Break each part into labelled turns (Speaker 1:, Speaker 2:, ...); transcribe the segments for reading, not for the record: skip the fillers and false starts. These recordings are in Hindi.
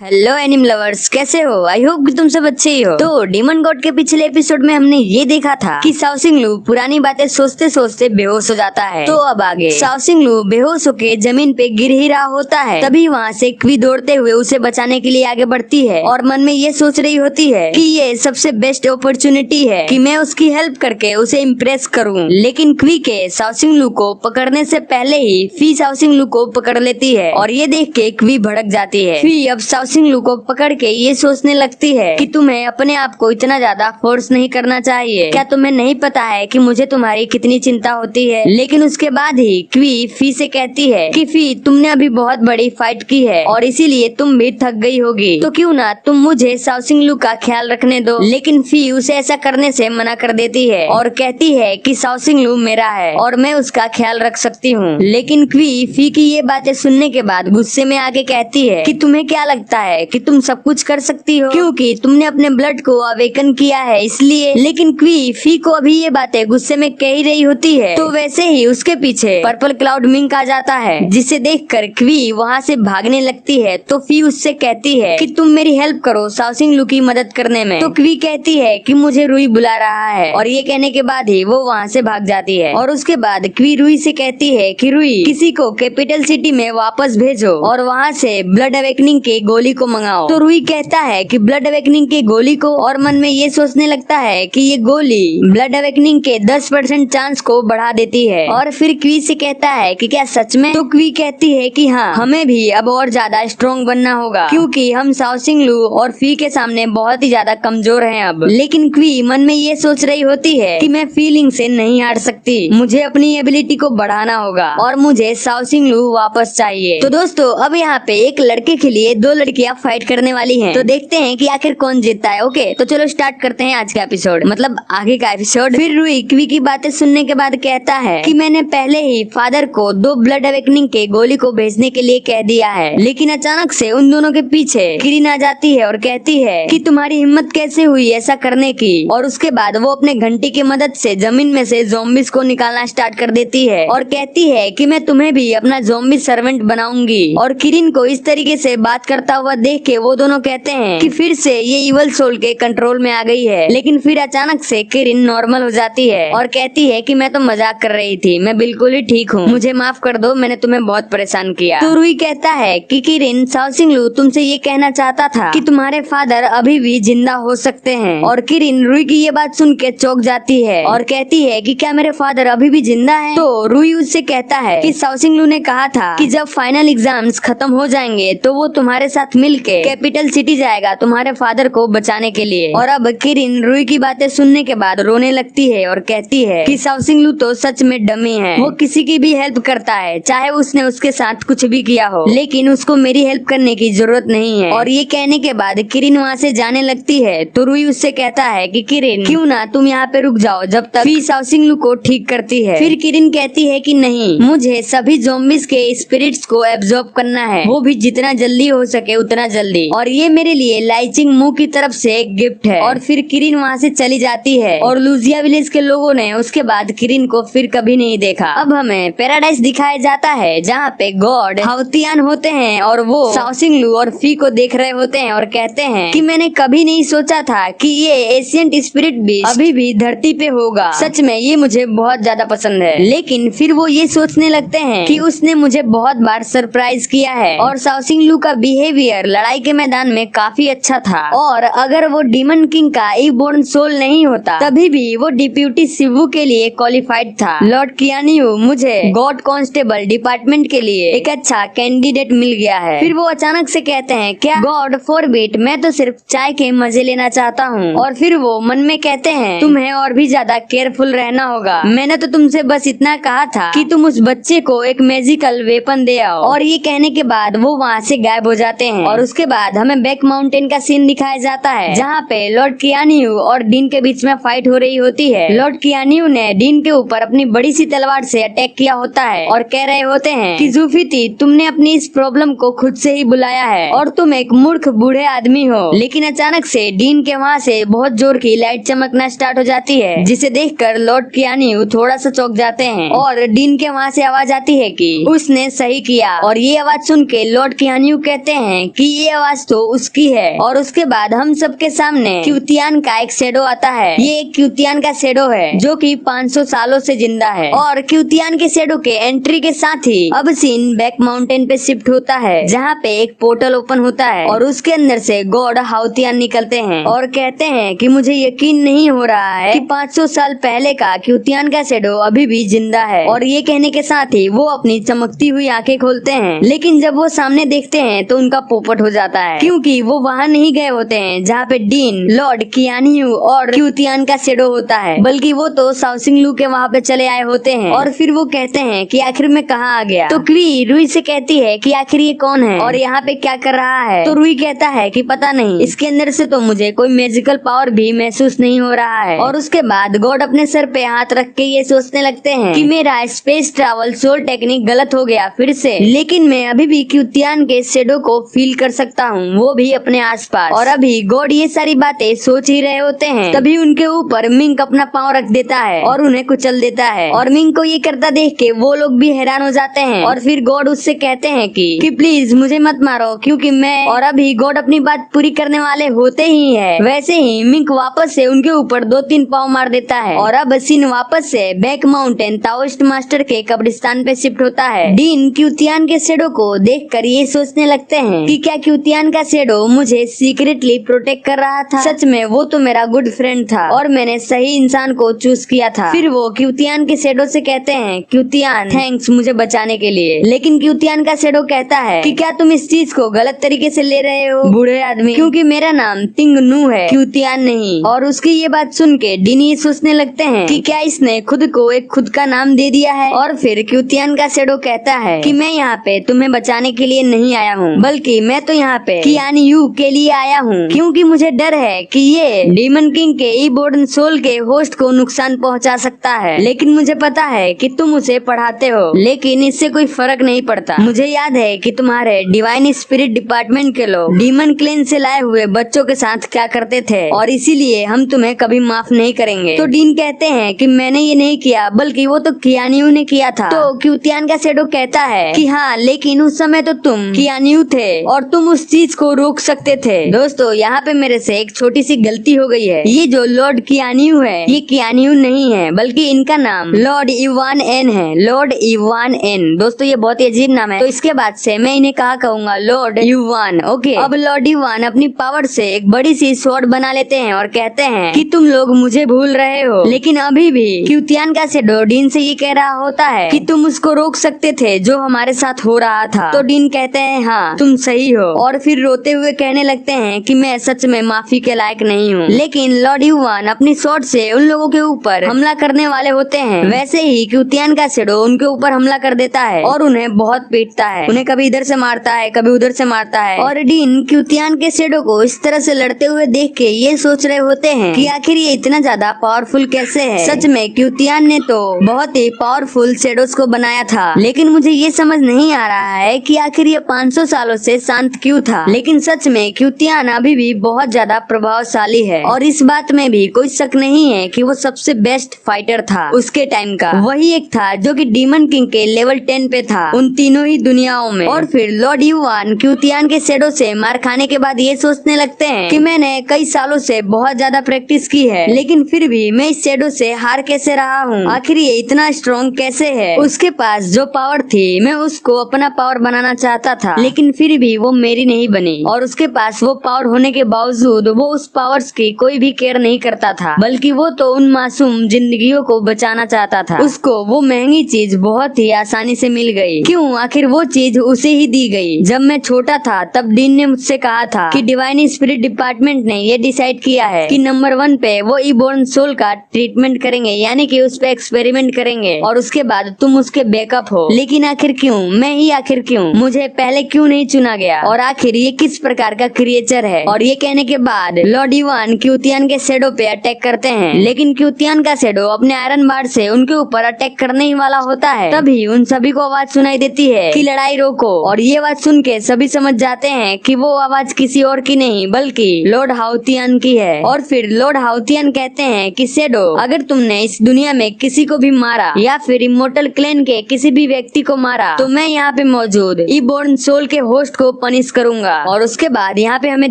Speaker 1: हेलो एनिम लवर्स, कैसे हो? आई होप कि तुम सब अच्छे ही हो। तो डीमन गॉड के पिछले एपिसोड में हमने ये देखा था कि साओसिंगलू पुरानी बातें सोचते सोचते बेहोश हो जाता है। तो अब आगे साओसिंगलू बेहोश होके जमीन पे गिर ही रहा होता है। तभी वहाँ से क्वी दौड़ते हुए उसे बचाने के लिए आगे बढ़ती है और मन में ये सोच रही होती है कि ये सबसे बेस्ट अपॉर्चुनिटी है कि मैं उसकी हेल्प करके उसे इम्प्रेस करूँ। लेकिन क्वी के साओसिंगलू को पकड़ने से पहले ही फी साओसिंगलू को पकड़ लेती है और ये देख के क्वी भड़क जाती है। फी अब साओसिंगलू को पकड़ के ये सोचने लगती है कि तुम्हें अपने आप को इतना ज्यादा फोर्स नहीं करना चाहिए। क्या तुम्हें नहीं पता है कि मुझे तुम्हारी कितनी चिंता होती है? लेकिन उसके बाद ही क्वी फी से कहती है कि फी, तुमने अभी बहुत बड़ी फाइट की है और इसीलिए तुम भी थक गई होगी, तो क्यों ना तुम मुझे साओसिंगलू का ख्याल रखने दो। लेकिन फी उसे ऐसा करने से मना कर देती है और कहती है कि साओसिंगलू मेरा है और मैं उसका ख्याल रख सकती हूँ। लेकिन क्वी फी की ये बातें सुनने के बाद गुस्से में आके कहती है कि तुम्हें क्या लगता है कि तुम सब कुछ कर सकती हो क्योंकि तुमने अपने ब्लड को अवेकन किया है इसलिए। लेकिन क्वी फी को अभी ये बातें गुस्से में कह ही रही होती है तो वैसे ही उसके पीछे पर्पल क्लाउड मिंक आ जाता है, जिसे देखकर क्वी वहाँ से भागने लगती है। तो फी उससे कहती है कि तुम मेरी हेल्प करो साओसिंगलू की मदद करने में। तो क्वी कहती है कि मुझे रुई बुला रहा है और ये कहने के बाद ही वो वहाँ से भाग जाती है। और उसके बाद क्वी रुई से कहती है कि रुई, किसी को कैपिटल सिटी में वापस भेजो और वहाँ से ब्लड अवेकनिंग के गोली को मंगाओ। तो रुई कहता है कि ब्लड अवेकनिंग के गोली को, और मन में ये सोचने लगता है कि ये गोली ब्लड अवेकनिंग के 10% चांस को बढ़ा देती है। और फिर क्वी से कहता है कि क्या सच में? तो क्वी कहती है कि हाँ, हमें भी अब और ज्यादा स्ट्रॉन्ग बनना होगा क्योंकि हम साओसिंगलू और फी के सामने बहुत ही ज्यादा कमजोर हैं अब। लेकिन क्वी मन में ये सोच रही होती है कि मैं फीलिंग से नहीं हार सकती, मुझे अपनी एबिलिटी को बढ़ाना होगा और मुझे साओसिंगलू वापस चाहिए। तो दोस्तों, अब यहाँ पे एक लड़के के लिए दो लड़कियां फाइट करने वाली हैं, तो देखते हैं कि आखिर कौन जीतता है। ओके, तो चलो स्टार्ट करते हैं आज का एपिसोड, मतलब आगे का एपिसोड। फिर रुई क्वी की बातें सुनने के बाद कहता है कि मैंने पहले ही फादर को 2 ब्लड अवेकनिंग के गोली को भेजने के लिए कह दिया है। लेकिन अचानक से उन दोनों के पीछे किरिन आ जाती है और कहती है कि तुम्हारी हिम्मत कैसे हुई ऐसा करने की। और उसके बाद वो अपने घंटी की मदद से जमीन में से ज़ॉम्बीज को निकालना स्टार्ट कर देती है और कहती है कि मैं तुम्हें भी अपना ज़ॉम्बी सर्वेंट बनाऊंगी। और किरिन को इस तरीके से बात करता हुआ देख के वो दोनों कहते हैं कि फिर से ये इवल सोल के कंट्रोल में आ गई है। लेकिन फिर अचानक से किरिन नॉर्मल हो जाती है और कहती है कि मैं तो मजाक कर रही थी, मैं बिल्कुल ही ठीक हूँ, मुझे माफ कर दो, मैंने तुम्हें बहुत परेशान किया। तो रुई कहता है कि किरिन, साओसिंगलू तुमसे ये कहना चाहता था कि तुम्हारे फादर अभी भी जिंदा हो सकते हैं। और किरिन रुई की ये बात सुन के चौंक जाती है और कहती है कि क्या मेरे फादर अभी भी जिंदा हैं? तो रुई उससे कहता है कि साओसिंगलू ने कहा था कि जब फाइनल एग्जाम्स खत्म हो जाएंगे तो वो तुम्हारे साथ मिलके कैपिटल सिटी जाएगा तुम्हारे फादर को बचाने के लिए। और अब किरिन रुई की बातें सुनने के बाद रोने लगती है और कहती है कि साओसिंगलू तो सच में डमी है, वो किसी की भी हेल्प करता है चाहे उसने उसके साथ कुछ भी किया हो, लेकिन उसको मेरी हेल्प करने की जरूरत नहीं है। और ये कहने के बाद किरिन वहाँ से जाने लगती है। तो रुई उससे कहता है कि किरिन, क्यों ना तुम यहाँ पे रुक जाओ जब तक फी साओसिंगलू को ठीक करती है। फिर किरिन कहती है कि नहीं, मुझे सभी ज़ॉम्बीज के स्पिरिट्स को एब्जॉर्ब करना है, वो भी जितना जल्दी हो सके उतना जल्दी, और ये मेरे लिए लाइचिंग मुंह की तरफ से एक गिफ्ट है। और फिर किरिन वहाँ से चली जाती है और लुजिया विलेज के लोगों ने उसके बाद किरिन को फिर कभी नहीं देखा। अब हमें पैराडाइज दिखाया जाता है जहाँ पे गॉड हाउतियान होते हैं और वो साओसिंगलू और फी को देख रहे होते हैं और कहते हैं कि मैंने कभी नहीं सोचा था कि ये एशियंट स्पिरिट भी अभी भी धरती पे होगा, सच में ये मुझे बहुत ज्यादा पसंद है। लेकिन फिर वो ये सोचने लगते हैं कि उसने मुझे बहुत बार सरप्राइज किया है और साओसिंगलू का बिहेवियर लड़ाई के मैदान में काफी अच्छा था, और अगर वो डीमन किंग का ईबोर्न सोल नहीं होता तभी भी वो डिप्यूटी शिवू के लिए क्वालिफाइड था। लॉर्ड कियानियो, मुझे गॉड कांस्टेबल डिपार्टमेंट के लिए एक अच्छा कैंडिडेट मिल गया है। फिर वो अचानक से कहते हैं, क्या गॉड फॉरबिड, मैं तो सिर्फ चाय के मजे लेना चाहता हूँ। और फिर वो मन में कहते हैं, तुम्हें और भी ज्यादा केयरफुल रहना होगा, मैंने तो तुमसे बस इतना कहा था कि तुम उस बच्चे को एक मैजिकल वेपन दे आओ। और ये कहने के बाद वो वहाँ से गायब हो जाते हैं। और उसके बाद हमें बैक माउंटेन का सीन दिखाया जाता है जहाँ पे लॉर्ड कियानियो और डीन के बीच में फाइट हो रही होती है। लॉर्ड कियानियो ने डीन के ऊपर अपनी बड़ी सी तलवार से अटैक किया होता है और कह रहे होते हैं कि ज़ूफीती, तुमने अपनी इस प्रॉब्लम को खुद से ही बुलाया है और तुम एक मूर्ख बूढ़े आदमी हो। लेकिन अचानक से डीन के वहाँ से बहुत जोर की लाइट चमकना स्टार्ट हो जाती है, जिसे देखकर लॉर्ड कियानियो थोड़ा सा चौंक जाते हैं। और डीन के वहाँ से आवाज आती है कि उसने सही किया। और ये आवाज सुन के लॉर्ड कियानियो कहते हैं कि ये आवाज तो उसकी है। और उसके बाद हम सबके सामने क्यूतियान का एक शेडो आता है। ये एक क्यूतियान का शेडो है जो कि 500 सालों से जिंदा है। और क्यूतियान के शेडो के एंट्री के साथ ही अब सीन बैक माउंटेन पे शिफ्ट होता है, जहाँ पे एक पोर्टल ओपन होता है और उसके अंदर से गॉड हाउतियान निकलते हैं और कहते हैं कि मुझे यकीन नहीं हो रहा है कि 500 साल पहले का क्यूतियान का शेडो अभी भी जिंदा है। और ये कहने के साथ ही वो अपनी चमकती हुई आंखें खोलते हैं, लेकिन जब वो सामने देखते हैं तो उनका पोपट हो जाता है, क्योंकि वो वहाँ नहीं गए होते हैं जहाँ पे डीन, लॉर्ड कियानियू और क्यूतियान का शेडो होता है, बल्कि वो तो शाओसिंग लू के वहाँ पे चले आए होते हैं। और फिर वो कहते हैं कि आखिर में कहाँ आ गया। तो क्वी रुई से कहती है कि आखिर ये कौन है और यहाँ पे क्या कर रहा है। तो रुई कहता है कि पता नहीं, इसके अंदर से तो मुझे कोई मैजिकल पावर भी महसूस नहीं हो रहा है। और उसके बाद गॉड अपने सर पे हाथ रख के ये सोचने लगते हैं कि मेरा स्पेस ट्रैवल सोल टेक्निक गलत हो गया फिर से, लेकिन मैं अभी भी क्यूतियान के शेडो को फील कर सकता हूँ, वो भी अपने आसपास। और अभी गॉड ये सारी बातें सोच ही रहे होते हैं, तभी उनके ऊपर मिंक अपना पाँव रख देता है और उन्हें कुचल देता है। और मिंक को ये करता देख के वो लोग भी हैरान हो जाते हैं। और फिर गॉड उससे कहते हैं कि प्लीज मुझे मत मारो, क्योंकि मैं और अभी गॉड अपनी बात पूरी करने वाले होते ही है। वैसे ही मिंक वापस से उनके ऊपर 2-3 पाँव मार देता है और अब सीन वापस से बैक माउंटेन ताओइस्ट मास्टर के कब्रिस्तान पे शिफ्ट होता है। डीन क्यूतियान के शेडो को देखकर ये सोचने लगते हैं कि क्या क्यूतियान का शेडो मुझे सीक्रेटली प्रोटेक्ट कर रहा था। सच में वो तो मेरा गुड फ्रेंड था और मैंने सही इंसान को चूज किया था। फिर वो क्यूतियान के शेडो से कहते हैं, क्यूतियान थैंक्स मुझे बचाने के लिए। लेकिन क्यूतियान का शेडो कहता है कि क्या तुम इस चीज को गलत तरीके से ले रहे हो बूढ़े आदमी, क्योंकि मेरा नाम तिंग नू है, क्यूतियान नहीं। और उसकी ये बात सुन के डीन ये सोचने लगते हैं कि क्या इसने खुद को एक खुद का नाम दे दिया है। और फिर क्यूतियान का शेडो कहता है कि मैं यहाँ पे तुम्हें बचाने के लिए नहीं आया हूँ, बल्कि मैं तो यहाँ पे कियानियू के लिए आया हूँ, क्योंकि मुझे डर है कि ये डीमन किंग के ईबोर्न सोल के होस्ट को नुकसान पहुँचा सकता है। लेकिन मुझे पता है कि तुम उसे पढ़ाते हो, लेकिन इससे कोई फर्क नहीं पड़ता। मुझे याद है कि तुम्हारे डिवाइन स्पिरिट डिपार्टमेंट के लोग डीमन क्लेन से लाए हुए बच्चों के साथ क्या करते थे, और इसीलिए हम तुम्हें कभी माफ नहीं करेंगे। तो डीन कहते हैं कि मैंने ये नहीं किया, बल्कि वो तो कियानियू ने किया था। तो क्यूतियान का शेडो कहता है कि हाँ, लेकिन उस समय तो तुम कियानियू थे और तुम उस चीज को रोक सकते थे। दोस्तों, यहाँ पे मेरे से एक छोटी सी गलती हो गई है। ये जो लॉर्ड कियानियू है, ये कियानियू नहीं है, बल्कि इनका नाम लॉर्ड इवान एन है। Lord Ivan N. दोस्तों, ये बहुत ही अजीब नाम है, तो इसके बाद से मैं इन्हें कहा कहूंगा लॉर्ड इवान। ओके, अब लॉर्ड इवान अपनी पावर से एक बड़ी सी स्वॉर्ड बना लेते हैं और कहते हैं कि तुम लोग मुझे भूल रहे हो। लेकिन अभी भी क्यूतियान का शेडो डीन से ये कह रहा होता है कि तुम उसको रोक सकते थे जो हमारे साथ हो रहा था। तो डीन कहते हैं हाँ, तुम सही हो। और फिर रोते हुए कहने लगते हैं कि मैं सच में माफी के लायक नहीं हूँ। लेकिन लॉर्ड इवान अपनी स्वॉर्ड से उन लोगों के ऊपर हमला करने वाले होते हैं। वैसे ही क्यूतियान का शेडो उनके ऊपर हमला कर देता है और उन्हें बहुत पीटता है। उन्हें कभी इधर से मारता है, कभी उधर से मारता है। और डीन क्यूतियान के शेडो को इस तरह से लड़ते हुए देख के ये सोच रहे होते हैं कि आखिर ये इतना ज्यादा पावरफुल कैसे है। सच में क्यूतियान ने तो बहुत ही पावरफुल शेडोज को बनाया था, लेकिन मुझे ये समझ नहीं आ रहा है कि आखिर ये 500 सालों से शांत क्यों था। लेकिन सच में क्यूतियान अभी भी बहुत ज्यादा प्रभावशाली है और इस बात में भी कोई शक नहीं है कि वो सबसे बेस्ट फाइटर था उसके टाइम का। वही एक था जो कि डीमन किंग के लेवल 10 पे था उन तीनों ही दुनियाओं में। और फिर लॉर्ड इवान क्यूतियान के शेडो से मार खाने के बाद ये सोचने लगते हैं कि मैंने कई सालों से बहुत ज्यादा प्रैक्टिस की है, लेकिन फिर भी मैं इस शेडो से हार कैसे रहा हूँ। आखिर ये इतना स्ट्रॉन्ग कैसे है। उसके पास जो पावर थी मैं उसको अपना पावर बनाना चाहता था, लेकिन फिर भी वो मेरी नहीं बनी। और उसके पास वो पावर होने के बावजूद वो उस पावर्स की कोई भी केयर नहीं करता था, बल्कि वो तो उन मासूम जिंदगियों को बचाना चाहता था। उसको वो महंगी चीज बहुत ही आसानी से मिल गई। क्यों? आखिर वो चीज उसे ही दी गई। जब मैं छोटा था तब डीन ने मुझसे कहा था कि डिवाइन स्पिरिट डिपार्टमेंट ने ये डिसाइड किया है कि नंबर 1 पे वो ईबोर्न सोल का ट्रीटमेंट करेंगे, यानी कि उस पे एक्सपेरिमेंट करेंगे और उसके बाद तुम उसके बैकअप हो। लेकिन आखिर क्यों? मैं ही आखिर क्यों? मुझे पहले क्यों नहीं चुना गया? और आखिर ये किस प्रकार का क्रिएचर है? और ये कहने के बाद लॉर्ड इवान क्यूतियान के शेडो पे अटैक करते हैं, लेकिन क्यूतियान का शेडो अपने आयरन बार से उनके ऊपर अटैक करने ही वाला होता है। तभी उन सभी को आवाज सुनाई देती है कि लड़ाई रोको। और ये आवाज सुन के सभी समझ जाते हैं कि वो आवाज किसी और की नहीं बल्कि लॉर्ड हाउतियान की है। और फिर लॉर्ड हाउतियान कहते हैं कि शेडो, अगर तुमने इस दुनिया में किसी को भी मारा या फिर इमोर्टल क्लेन के किसी भी व्यक्ति को मारा तो मैं यहाँ पे मौजूद ईबोर्न सोल के होस्ट को पनिश करूंगा। और उसके बाद यहाँ पे हमें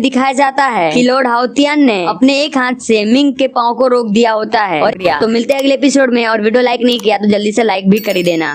Speaker 1: दिखाया जाता है कि लॉर्ड हाउतियान ने अपने एक हाथ से मिंग के पाँव को रोक दिया होता है। और तो मिलते हैं अगले एपिसोड में, और वीडियो लाइक नहीं किया तो जल्दी से लाइक भी कर ही देना।